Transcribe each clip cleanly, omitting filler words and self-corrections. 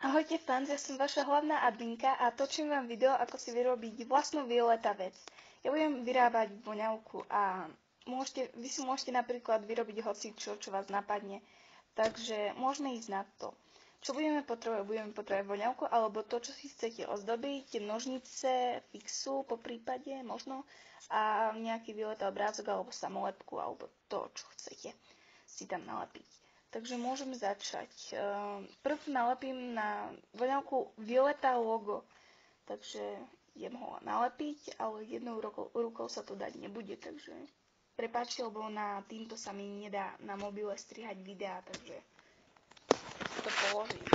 Ahojte fans, ja som vaša hlavná adminka a točím vám video, ako si vyrobiť vlastnú Violeta vec. Ja budem vyrábať voňavku a vy si môžete napríklad vyrobiť hocičo, čo vás napadne. Takže môžeme ísť na to. Čo budeme potrebovať? Budeme potrebovať voňavku alebo to, čo si chcete ozdobiť, nožnice, fixu po prípade možno a nejaký Violeta obrázok alebo samolepku alebo to, čo chcete si tam nalepiť. Takže môžeme začať. Prv nalepím na voňavku Violeta logo. Takže idem ho nalepiť, ale jednou rukou sa to dať nebude, takže prepáčte, lebo na týmto sa mi nedá na mobile strihať videá, takže to položím.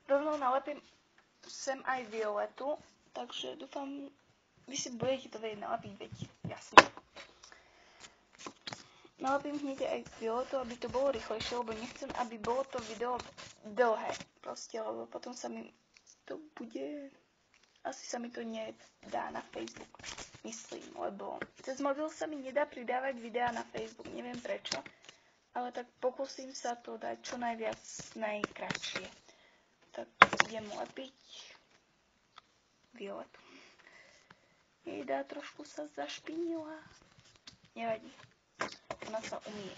Rovno nalepím sem aj Violetu, takže dúfam, vy si budete to vedieť nalepiť, veď jasne. Nalepím hneď aj Violetu, aby to bolo rýchlejšie, lebo nechcem, aby bolo to video dlhé. Proste, lebo potom sa mi to bude... Asi sa mi to nedá na Facebook, myslím, lebo cez mobil sa mi nedá pridávať videá na Facebook, neviem prečo, ale tak pokúsim sa to dať čo najviac najkratšie. Tak idem lepiť Violetu. Jejda, trošku sa zašpinila. Nevadí. Ona sa umie.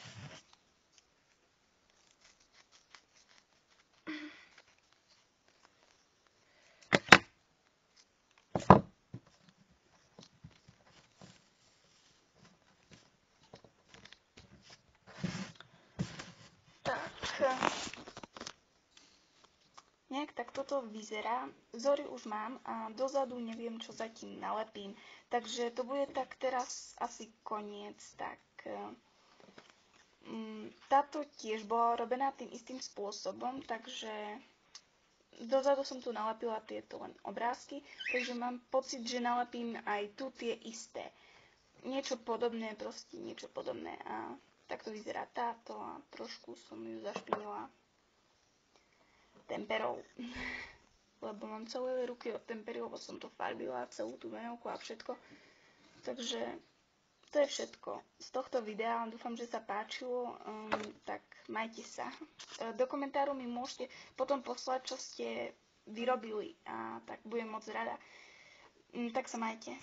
Nejak tak toto vyzerá. Vzory už mám a dozadu neviem, čo zatím nalepím. Takže to bude tak teraz asi koniec. Tak táto tiež bola robená tým istým spôsobom, takže dozadu som tu nalepila tieto len obrázky, takže mám pocit, že nalepím aj tu tie isté. Niečo podobné, proste niečo podobné. A takto vyzerá táto a trošku som ju zašpinila temperou. Lebo mám celé ruky od tempery, lebo som to farbila, celú tú voňavku a všetko. Takže to je všetko z tohto videa. Dúfam, že sa páčilo. Tak majte sa. Do komentáru mi môžete potom poslať, čo ste vyrobili. A tak budem moc rada. Tak sa majte.